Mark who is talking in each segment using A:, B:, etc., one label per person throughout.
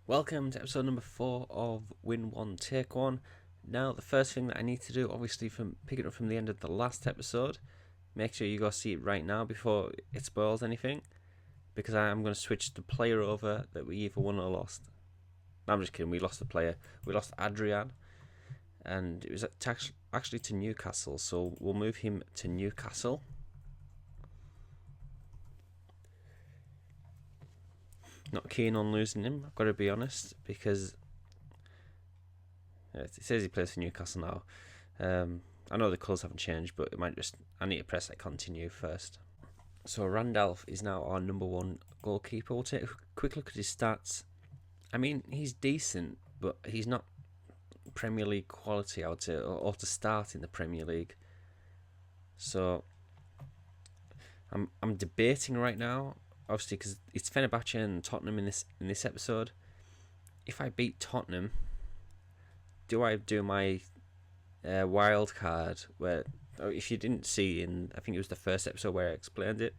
A: Welcome to episode number 4 of Win 1 Take 1. Now, the first thing that I need to do, obviously from picking up from the end of the last episode, make sure you go see it right now before it spoils anything, because I am going to switch the player over that we either won or lost. No, I'm just kidding, we lost the player. We lost Adrian, and it was actually to Newcastle, so we'll move him to Newcastle. Not keen on losing him, I've got to be honest, because it says he plays for Newcastle now. I know the colours haven't changed, but I need to press that continue first. So Randolph is now our number one goalkeeper. We'll take a quick look at his stats. I mean, he's decent, but he's not Premier League quality, I would say, or to start in the Premier League. So I'm debating right now, obviously, because it's Fenerbache and Tottenham in this episode. If I beat Tottenham, do I do my wild card? Where, if you didn't see I think it was the first episode where I explained it,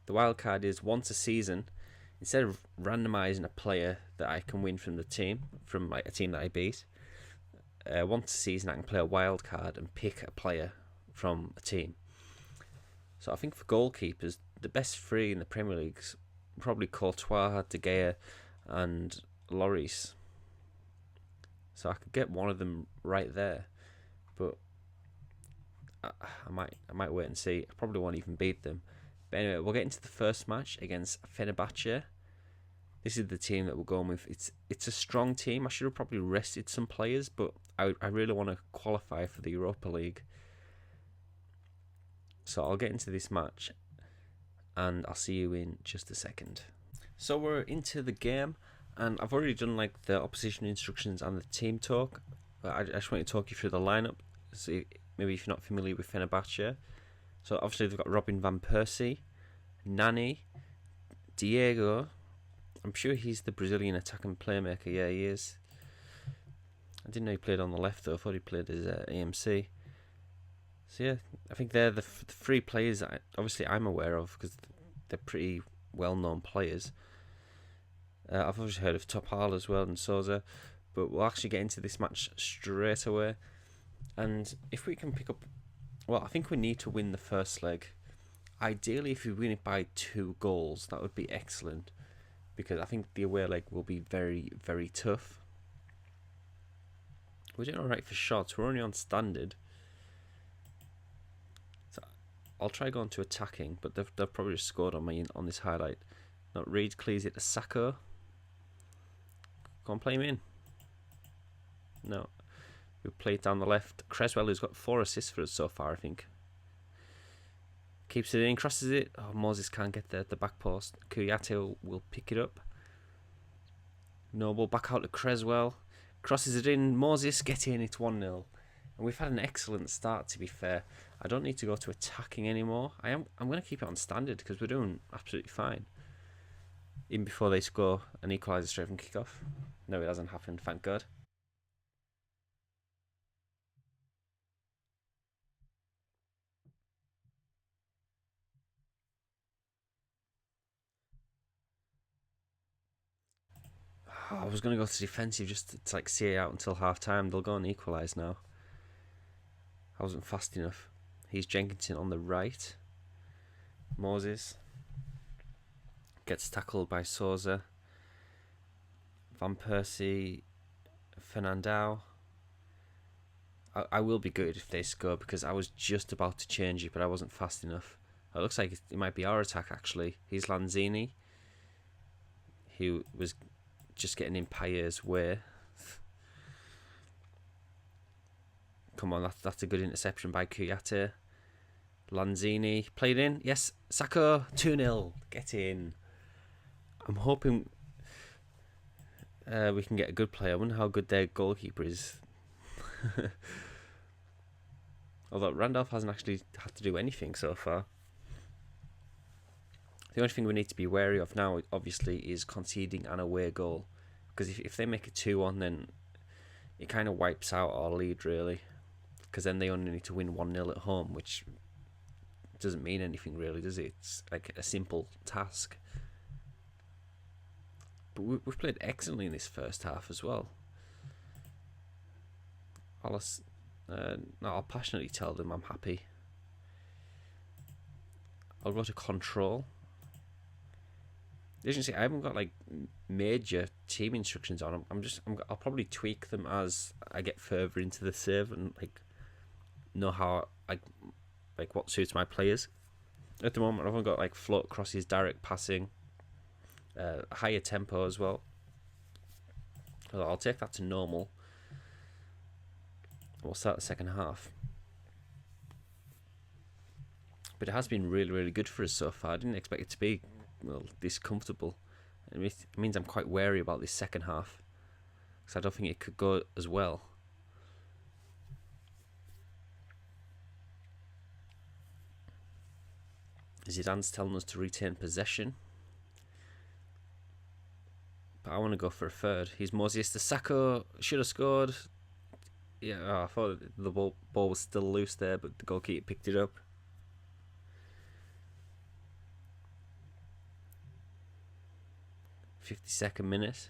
A: the wild card is once a season, instead of randomising a player that I can win from the team, from like a team that I beat, once a season I can play a wild card and pick a player from a team. So I think for goalkeepers, the best three in the Premier League's probably Courtois, De Gea, and Lloris. So I could get one of them right there, but I might wait and see. I probably won't even beat them. But anyway, we'll get into the first match against Fenerbahce. This is the team that we're going with. It's a strong team. I should have probably rested some players, but I really want to qualify for the Europa League. So I'll get into this match, and I'll see you in just a second. So we're into the game, and I've already done like the opposition instructions and the team talk. But I just want to talk you through the lineup. So maybe if you're not familiar with Fenerbahce. So obviously they've got Robin van Persie, Nani, Diego. I'm sure he's the Brazilian attacking playmaker. Yeah, he is. I didn't know he played on the left though. I thought he played as AMC. So yeah, I think they're the three players that obviously I'm aware of because they're pretty well-known players. I've obviously heard of Topal as well and Souza, but we'll actually get into this match straight away. And if we can pick up, well, I think we need to win the first leg. Ideally, if we win it by 2 goals, that would be excellent, because I think the away leg will be very, very tough. We're doing alright for shots. We're only on standard. So I'll try going to attacking, but they've probably just scored on me on this highlight. Not Reed clears it to Sacco. Go on, play him in. No. We play it down the left. Creswell, who's got 4 assists for us so far, I think. Keeps it in, crosses it. Oh, Moses can't get the back post. Kuyate will pick it up. Noble back out to Creswell. Crosses it in. Moses, get in. It's 1-0. And we've had an excellent start, to be fair. I don't need to go to attacking anymore. I'm going to keep it on standard because we're doing absolutely fine. Even before they score an equaliser straight from kickoff. No, it hasn't happened, thank God. Oh, I was going to go to defensive just to like see it out until half time. They'll go and equalise now. I wasn't fast enough. He's Jenkinson on the right. Moses gets tackled by Souza. Van Persie, Fernandao. I will be good if they score because I was just about to change it, but I wasn't fast enough. It looks like it might be our attack actually. He's Lanzini, who was just getting in Payer's way. Come on, that's a good interception by Kuyate. Lanzini played in. Yes, Sacco 2-0. Get in. I'm hoping we can get a good player. I wonder how good their goalkeeper is. Although Randolph hasn't actually had to do anything so far. The only thing we need to be wary of now, obviously, is conceding an away goal. Because if they make it 2-1, then it kind of wipes out our lead, really. Because then they only need to win 1-0 at home, which doesn't mean anything, really, does it? It's like a simple task. But we've played excellently in this first half as well. I'll passionately tell them I'm happy. I'll go to control. As you can see, I haven't got like major team instructions on them. I'll probably tweak them as I get further into the serve and like know how like what suits my players. At the moment, I've only got like float crosses, direct passing, higher tempo as well. I'll take that to normal. We'll start the second half. But it has been really, really good for us so far. I didn't expect it to be this comfortable. It means I'm quite wary about this second half, because I don't think it could go as well. Zidane's telling us to retain possession, but I want to go for a third. Here's Moses. The Sacco should have scored. Yeah, I thought the ball was still loose there, but the goalkeeper picked it up. .52 minute.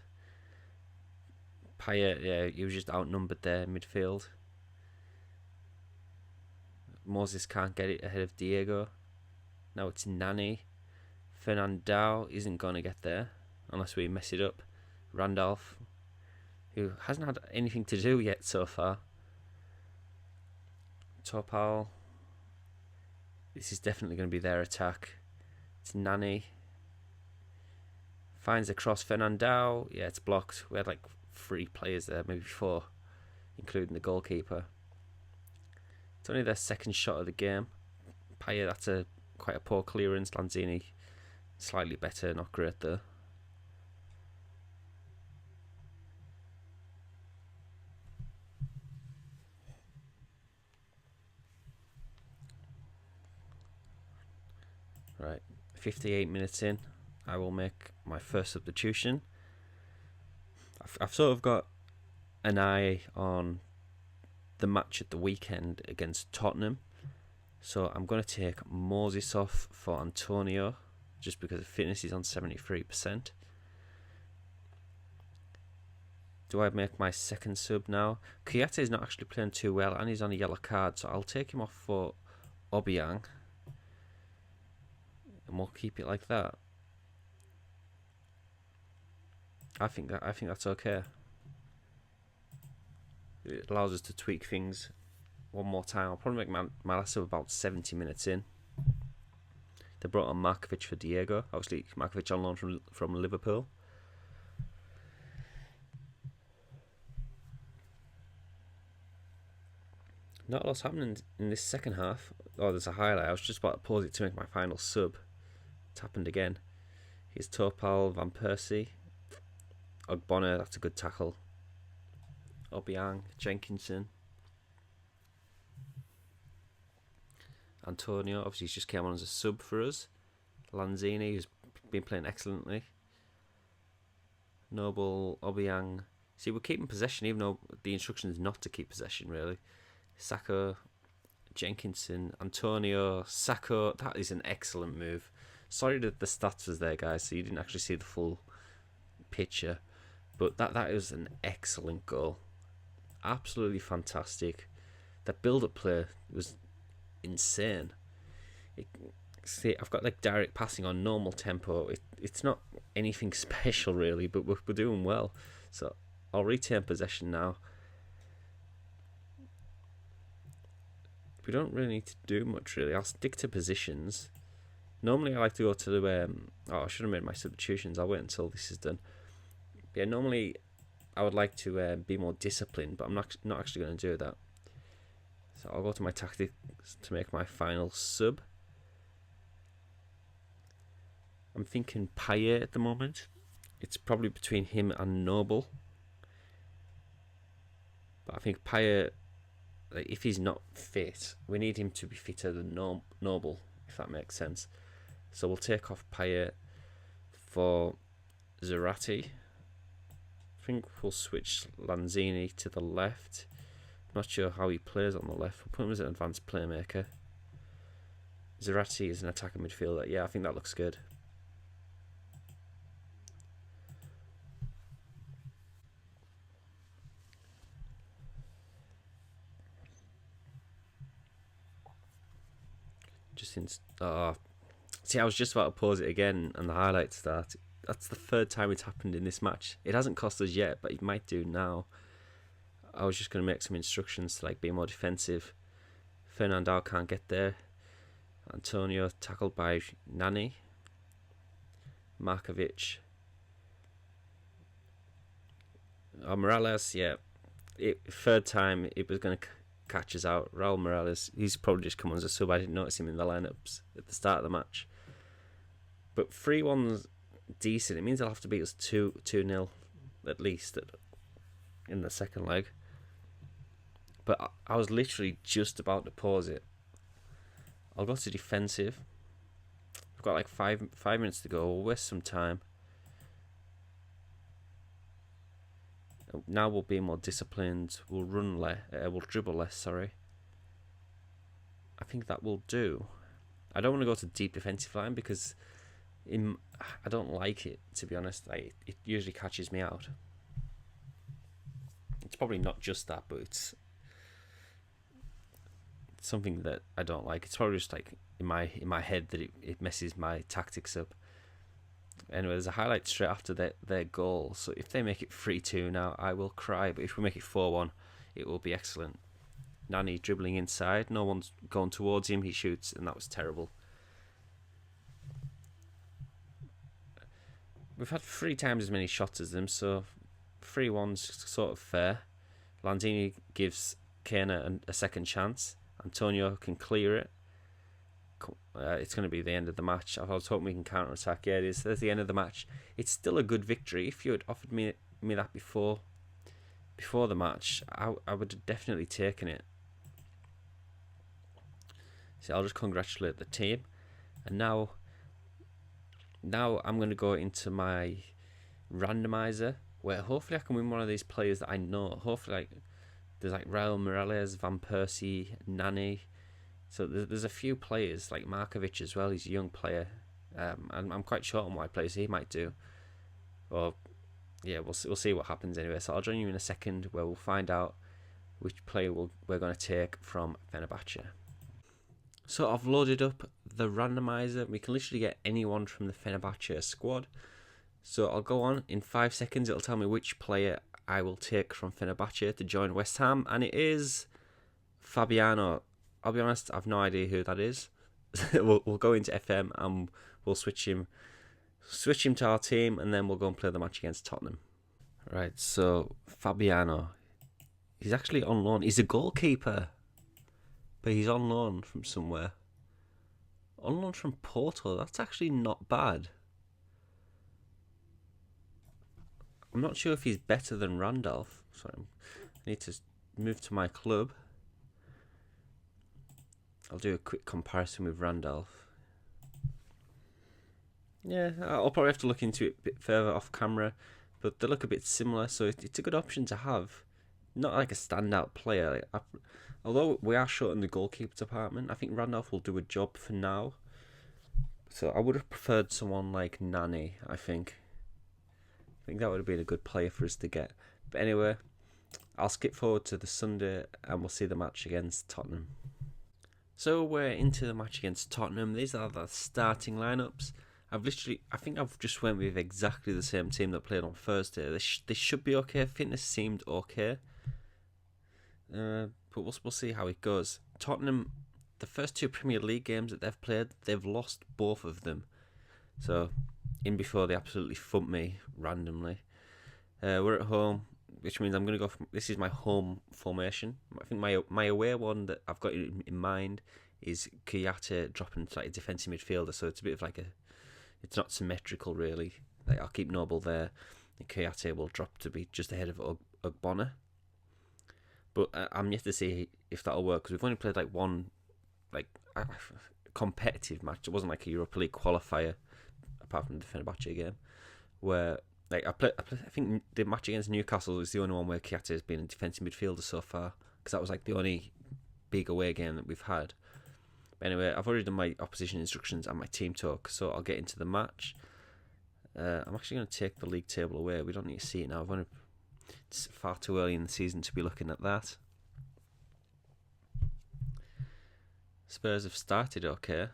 A: Payet, yeah, he was just outnumbered there in midfield. Moses can't get it ahead of Diego. Now it's Nani. Fernandao isn't going to get there unless we mess it up. Randolph, who hasn't had anything to do yet so far. Topal. This is definitely going to be their attack. It's Nani. Finds a cross. Fernandao. Yeah, it's blocked. We had like 3 players there, maybe 4, including the goalkeeper. It's only their second shot of the game. Payet, that's quite a poor clearance. Lanzini, slightly better, not great though. Right, 58 minutes in, I will make my first substitution. I've sort of got an eye on the match at the weekend against Tottenham, so I'm going to take Moses off for Antonio, just because the fitness is on 73%. Do I make my second sub now? Kouyaté is not actually playing too well, and he's on a yellow card, so I'll take him off for Obiang, and we'll keep it like that. I think that's okay. It allows us to tweak things one more time. I'll probably make my last sub about 70 minutes in. They brought on Markovic for Diego. Obviously, Markovic on loan from Liverpool. Not a lot's happening in this second half. Oh, there's a highlight. I was just about to pause it to make my final sub. It's happened again. Here's Topal, Van Persie. Ogbonna, that's a good tackle. Obiang, Jenkinson. Antonio, obviously he's just came on as a sub for us. Lanzini, who's been playing excellently. Noble, Obiang. See, we're keeping possession even though the instruction is not to keep possession, really. Sacco, Jenkinson, Antonio, Sacco. That is an excellent move. Sorry that the stats was there, guys, so you didn't actually see the full picture. But that was an excellent goal. Absolutely fantastic. That build-up play was insane. See, I've got like direct passing on normal tempo. It's not anything special really, but we're doing well. So I'll retain possession now. We don't really need to do much really. I'll stick to positions. Normally I like to go to the I should have made my substitutions. I'll wait until this is done. Yeah, normally I would like to be more disciplined, but I'm not actually going to do that. So I'll go to my tactics to make my final sub. I'm thinking Payet at the moment. It's probably between him and Noble. But I think Payet, like, if he's not fit, we need him to be fitter than Noble, if that makes sense. So we'll take off Payet for Zerati. I think we'll switch Lanzini to the left. Not sure how he plays on the left. We'll put him as an advanced playmaker. Zerati is an attacker midfielder. Yeah, I think that looks good. See, I was just about to pause it again, and the highlights start. That's the third time it's happened in this match. It hasn't cost us yet, but it might do now. I was just going to make some instructions to be more defensive. Fernandao can't get there. Antonio tackled by Nani. Markovic. Morales, yeah. Third time it was going to catch us out. Raul Morales, he's probably just come on as a sub. I didn't notice him in the lineups at the start of the match. But 3-1's decent. It means they'll have to beat us 2-0 at least in the second leg. But I was literally just about to pause it. I'll go to defensive. I've got like five minutes to go. We'll waste some time. Now we'll be more disciplined. We'll run less. We'll dribble less. Sorry. I think that will do. I don't want to go to deep defensive line because I don't like it, to be honest. It usually catches me out. It's probably not just that, but it's something that I don't like. It's probably just in my head that it messes my tactics up. Anyway, there's a highlight straight after their goal. So if they make it 3-2 now, I will cry. But if we make it 4-1, it will be excellent. Nani dribbling inside. No one's going towards him. He shoots, and that was terrible. We've had 3 times as many shots as them, so 3-1's sort of fair. Lanzini gives Kena a second chance. Antonio can clear it. It's going to be the end of the match. I was hoping we can counter-attack. Yeah, it is. There's the end of the match. It's still a good victory. If you had offered me that before the match, I would have definitely taken it. So I'll just congratulate the team. And now I'm going to go into my randomizer, where hopefully I can win one of these players that I know. Hopefully there's Raul Morales, Van Persie, Nani. So there's a few players like Markovic as well. He's a young player, and I'm quite short on what players he might do. Or yeah, we'll see what happens anyway. So I'll join you in a second where we'll find out which player we're going to take from Fenerbahce. So I've loaded up the randomizer. We can literally get anyone from the Fenerbahce squad. So I'll go on in 5 seconds. It'll tell me which player I will take from Fenerbahce to join West Ham, and it is Fabiano. I'll be honest, I've no idea who that is. we'll go into FM and we'll switch him to our team, and then we'll go and play the match against Tottenham. Right, so Fabiano, he's actually on loan. He's a goalkeeper, but he's on loan from somewhere. On loan from Porto. That's actually not bad. I'm not sure if he's better than Randolph. Sorry, I need to move to my club. I'll do a quick comparison with Randolph. Yeah, I'll probably have to look into it a bit further off camera, but they look a bit similar, so it's a good option to have. Not like a standout player. Although we are short in the goalkeeper department, I think Randolph will do a job for now. So I would have preferred someone like Nani, I think. I think that would have been a good player for us to get. But anyway, I'll skip forward to the Sunday and we'll see the match against Tottenham. So we're into the match against Tottenham. These are the starting lineups. I think I've just went with exactly the same team that played on Thursday. This should be okay. Fitness seemed okay. But we'll see how it goes. Tottenham, the first 2 Premier League games that they've played, they've lost both of them. So, in before they absolutely thumped me randomly. We're at home, which means I'm going to go this is my home formation. I think my away one that I've got in mind is Kuyate dropping to a defensive midfielder, so it's a bit of it's not symmetrical really. I'll keep Noble there, and Kuyate will drop to be just ahead of Ogbonna. But I'm yet to see if that'll work, because we've only played one competitive match. It wasn't a Europa League qualifier, apart from the Fenerbahce game, where I think the match against Newcastle is the only one where Kuyate has been a defensive midfielder so far, because that was the only big away game that we've had. But anyway, I've already done my opposition instructions and my team talk, so I'll get into the match. I'm actually going to take the league table away. We don't need to see it now. It's far too early in the season to be looking at that. Spurs have started okay.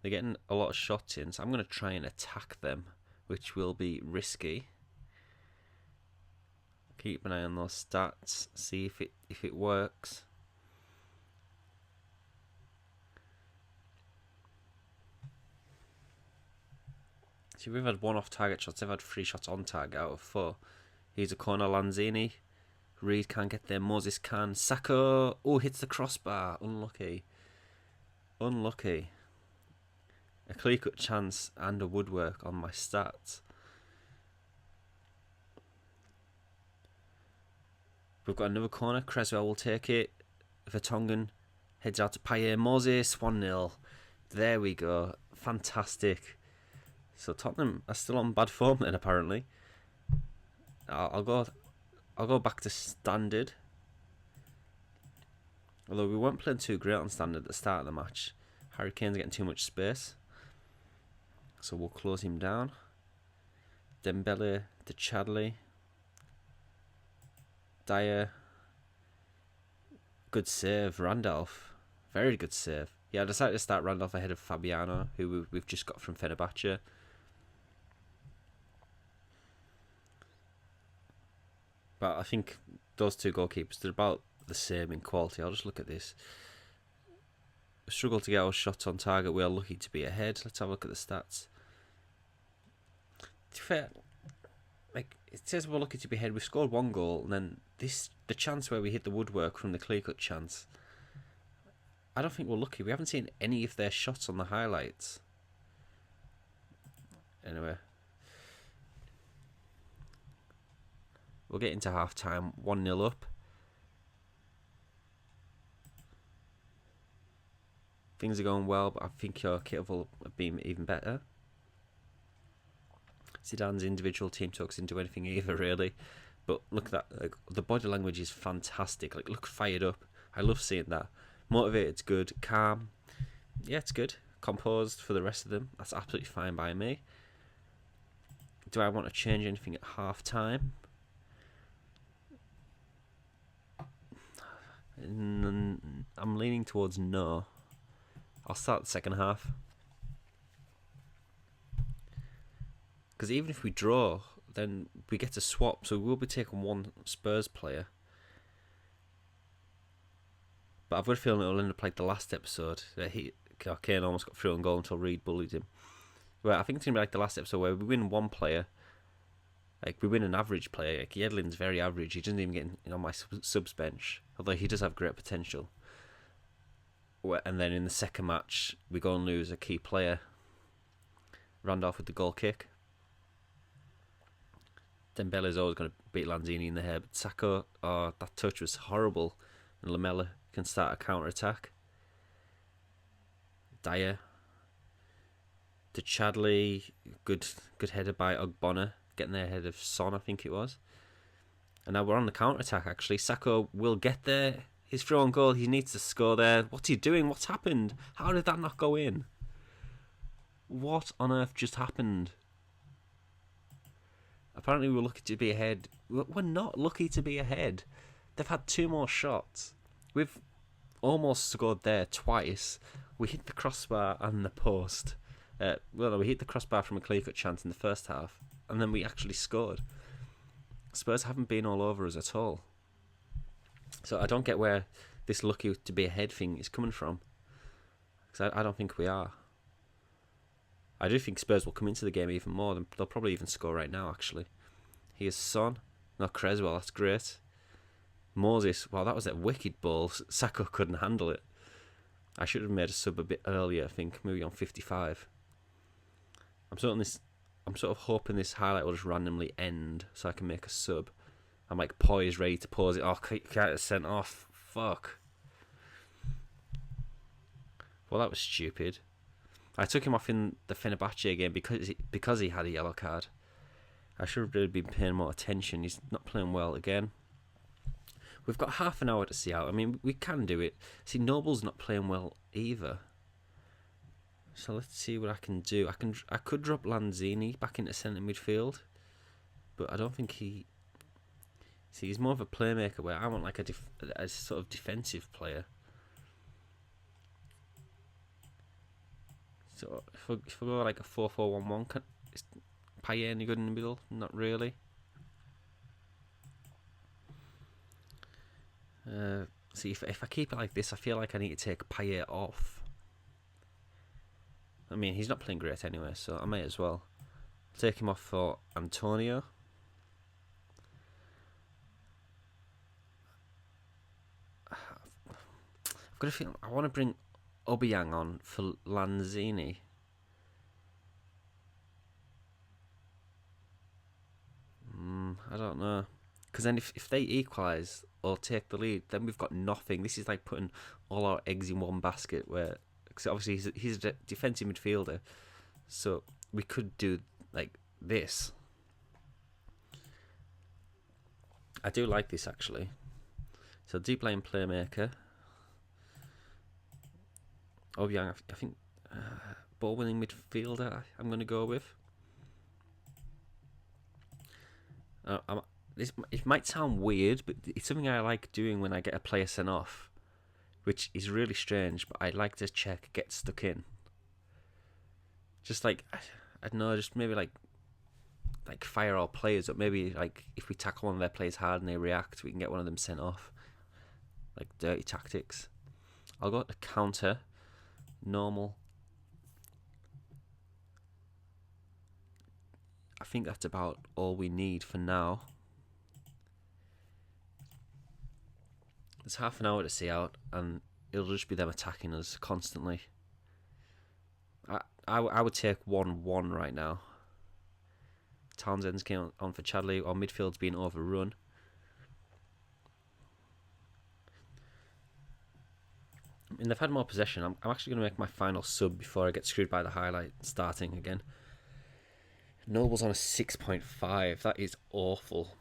A: They're getting a lot of shots in, so I'm going to try and attack them, which will be risky. Keep an eye on those stats, see if it works. See, we've had 1 off-target shots. They've had 3 shots on target out of 4. Here's a corner, Lanzini. Reed can't get there. Moses can. Sacco. Oh, hits the crossbar. Unlucky. A clear-cut chance and a woodwork on my stats. We've got another corner. Creswell will take it. Vertonghen heads out to Payet. Moses. 1-0. There we go. Fantastic. So Tottenham are still on bad form then, apparently. I'll go back to standard. Although we weren't playing too great on standard at the start of the match. Harry Kane's getting too much space. So we'll close him down. Dembele to Chadley. Dyer. Good save, Randolph. Very good save. Yeah, I decided to start Randolph ahead of Fabiano, who we've just got from Fenerbache. But I think those 2 goalkeepers, they're about the same in quality. I'll just look at this. We struggle to get our shots on target. We are lucky to be ahead. Let's have a look at the stats. To be fair, like it says we're lucky to be ahead. We've scored 1 goal, and then the chance where we hit the woodwork from the clear-cut chance. I don't think we're lucky. We haven't seen any of their shots on the highlights. Anyway. We'll get into half-time, 1-0 up. Things are going well, but I think your kit will be even better. Zidane's individual team talks didn't do anything either, really. But look at that. Like, the body language is fantastic. Like, look fired up. I love seeing that. Motivated's good. Calm. Yeah, it's good. Composed for the rest of them. That's absolutely fine by me. Do I want to change anything at half-time? I'm leaning towards no. I'll start the second half. Because even if we draw, then we get to swap. So we'll be taking 1 Spurs player. But I've got a feeling it'll end up like the last episode. Kane almost got through on goal until Reed bullied him. Well, I think it's going to be like the last episode where we win 1 player. Like, we win an average player. Like, Yedlin's very average. He doesn't even get on my subs bench. Although he does have great potential. And then in the second match, we go and lose a key player. Randolph with the goal kick. Dembele's always going to beat Lanzini in the head. But Sacco, that touch was horrible. And Lamela can start a counter-attack. Dyer. To Chadley. Good header by Ogbonna. Getting there ahead of Son, I think it was. And now we're on the counter-attack, actually. Sacco will get there. He's through on goal. He needs to score there. What's he doing? What's happened? How did that not go in? What on earth just happened? Apparently we're lucky to be ahead. We're not lucky to be ahead. They've had 2 more shots. We've almost scored there twice. We hit the crossbar and the post. We hit the crossbar from a clear-cut chance in the first half. And then we actually scored. Spurs haven't been all over us at all. So I don't get where this lucky to be ahead thing is coming from. Because I don't think we are. I do think Spurs will come into the game even more. They'll probably even score right now, actually. Here's Son. Not Creswell, that's great. Moses, wow, that was a wicked ball. Sacco couldn't handle it. I should have made a sub a bit earlier, I think. Maybe on 55. I'm sort of hoping this highlight will just randomly end so I can make a sub. I'm like poised, ready to pause it. Oh, can't sent off. Fuck. Well, that was stupid. I took him off in the Fenerbahce game because he had a yellow card. I should have really been paying more attention. He's not playing well again. We've got half an hour to see out. I mean, we can do it. See, Noble's not playing well either. So let's see what I can do. I could drop Lanzini back into centre midfield, but I don't think he. See, he's more of a playmaker where I want like a sort of defensive player. So if we go like a 4-4-1-1, is Payet any good in the middle? Not really. See, if I keep it like this, I feel like I need to take Payet off. I mean, he's not playing great anyway, so I may as well take him off for Antonio. I've got a feeling I want to bring Obiang on for Lanzini. I don't know. Because then if they equalise or take the lead, then we've got nothing. This is like putting all our eggs in one basket. Where, cause obviously he's a defensive midfielder, so we could do like this. I do like this actually. So deep lane playmaker. Obiang, I think ball winning midfielder. I'm going to go with. It might sound weird, but it's something I like doing when I get a player sent off, which is really strange, but I like to check get stuck in. Just like, I don't know, just maybe like fire our players up. Maybe like if we tackle one of their players hard and they react, we can get one of them sent off. Like dirty tactics. I'll go to counter, normal. I think that's about all we need for now. There's half an hour to see out, and it'll just be them attacking us constantly. I would take 1-1 right now. Townsend's came on for Chadley. Our midfield's being overrun. I mean, they've had more possession. I'm actually going to make my final sub before I get screwed by the highlight starting again. Noble's on a 6.5. That is awful.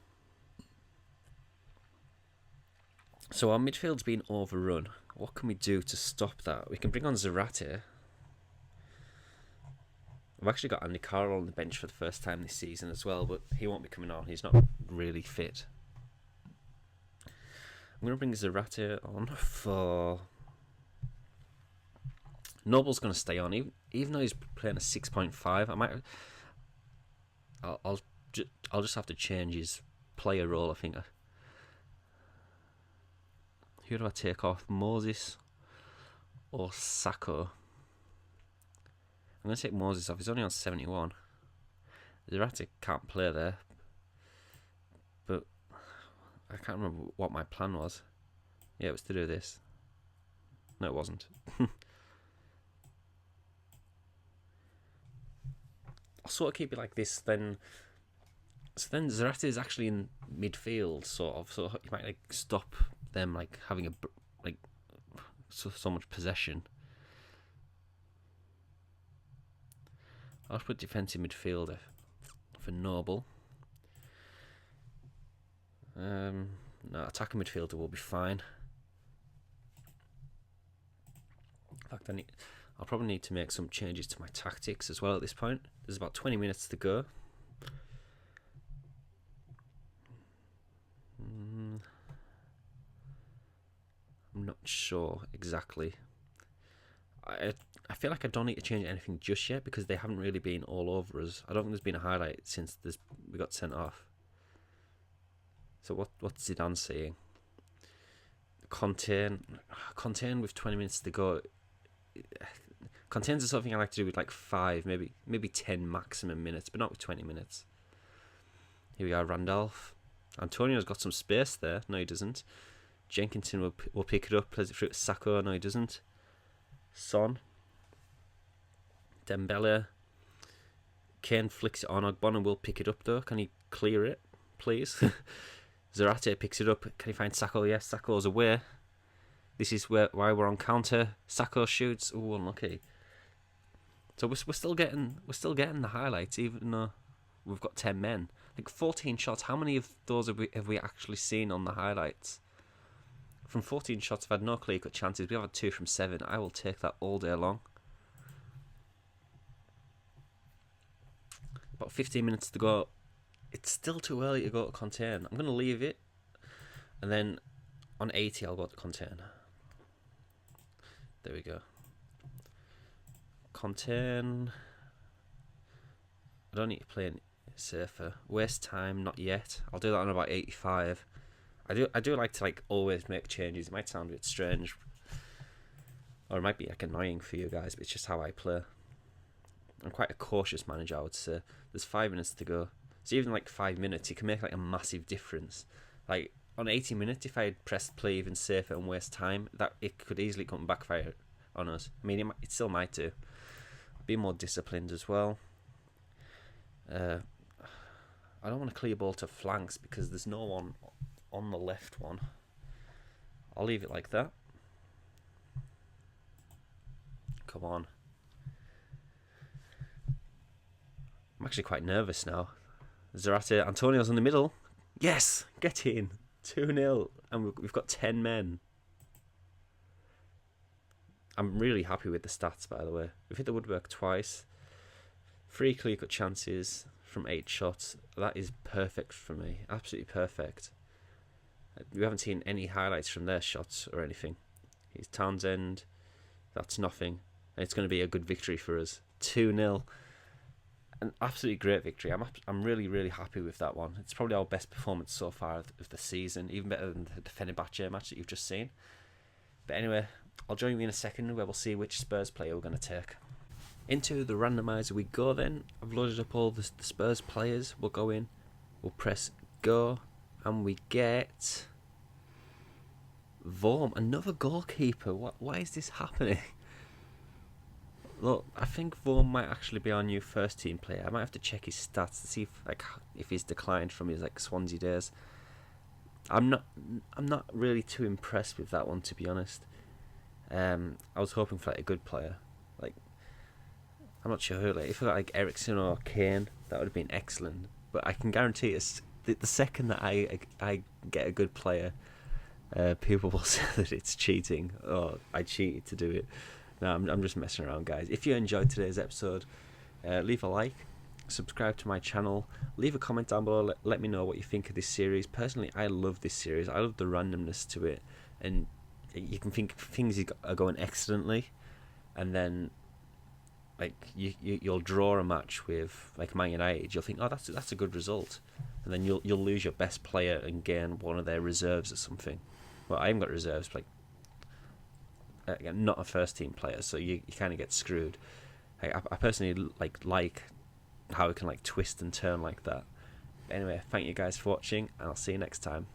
A: So our midfield's been overrun. What can we do to stop that? We can bring on Zarate. I've actually got Andy Carroll on the bench for the first time this season as well, but he won't be coming on. He's not really fit. I'm going to bring Zarate on for... Noble's going to stay on, even though he's playing a 6.5. I might... I'll just have to change his player role, I think. Who do I take off? Moses or Sacco? I'm going to take Moses off. He's only on 71. Zarate can't play there. But I can't remember what my plan was. Yeah, it was to do this. No, it wasn't. I'll sort of keep it like this then. So then Zarate is actually in midfield, sort of. So you might like stop them like having so much possession. I'll put defensive midfielder for Noble. No, attacking midfielder will be fine. In fact, I'll probably need to make some changes to my tactics as well at this point. There's about 20 minutes to go. I'm not sure exactly. I feel like I don't need to change anything just yet because they haven't really been all over us. I don't think there's been a highlight since we got sent off. So what's Zidane saying? Contain with 20 minutes to go. Contains something I like to do with like 5, maybe 10 maximum minutes, but not with 20 minutes. Here we are, Randolph. Antonio's got some space there. No, he doesn't. Jenkinson will pick it up, plays it through to Sacco. No, he doesn't. Son. Dembele. Kane flicks it on. Ogbonna will pick it up though. Can he clear it, please? Zarate picks it up. Can he find Sacco? Yes, Sacco's away. This is why we're on counter. Sacco shoots. Oh, unlucky. So we're still getting the highlights, even though we've got 10 men. Like 14 shots. How many of those have we actually seen on the highlights? From 14 shots, I've had no clear-cut chances. We've had 2 from 7. I will take that all day long. About 15 minutes to go. It's still too early to go to contain. I'm going to leave it. And then on 80, I'll go to contain. There we go. Contain. I don't need to play any safer. Waste time, not yet. I'll do that on about 85. I do like to like always make changes. It might sound a bit strange, or it might be like annoying for you guys, but it's just how I play. I'm quite a cautious manager, I would say. There's 5 minutes to go. So even like 5 minutes, you can make like a massive difference. Like on 80 minutes, if I had pressed play even safer and waste time, that it could easily come backfire on us. I mean, it still might do. Be more disciplined as well. I don't want to clear ball to flanks because there's no one on the left one. I'll leave it like that. Come on. I'm actually quite nervous now. Zarate, Antonio's in the middle. Yes, get in. 2-0, and we've got 10 men. I'm really happy with the stats, by the way. We've hit the woodwork twice. 3 clear-cut chances from 8 shots. That is perfect for me. Absolutely perfect. We haven't seen any highlights from their shots or anything. He's Townsend. That's nothing. And it's going to be a good victory for us. 2-0. An absolutely great victory. I'm really, really happy with that one. It's probably our best performance so far of the season. Even better than the Fenerbahce match that you've just seen. But anyway, I'll join you in a second where we'll see which Spurs player we're going to take. Into the randomizer we go then. I've loaded up all the Spurs players. We'll go in. We'll press go. And we get Vorm, another goalkeeper. Why is this happening? Look, I think Vorm might actually be our new first team player. I might have to check his stats to see if he's declined from his Swansea days. I'm not really too impressed with that one, to be honest. I was hoping for a good player. I'm not sure who. If I got Ericsson or Kane, that would have been excellent. But I can guarantee it's the second that I get a good player, people will say that it's cheating or I cheated to do it. No, I'm just messing around, guys. If you enjoyed today's episode, leave a like, subscribe to my channel, leave a comment down below. Let me know what you think of this series. Personally, I love this series. I love the randomness to it, and you can think things are going excellently, and then you'll draw a match with Man United. You'll think, oh, that's a good result, and then you'll lose your best player and gain one of their reserves or something. Well, I haven't got reserves, not a first team player, so you kind of get screwed. I personally like how it can twist and turn like that. Anyway, thank you guys for watching, and I'll see you next time.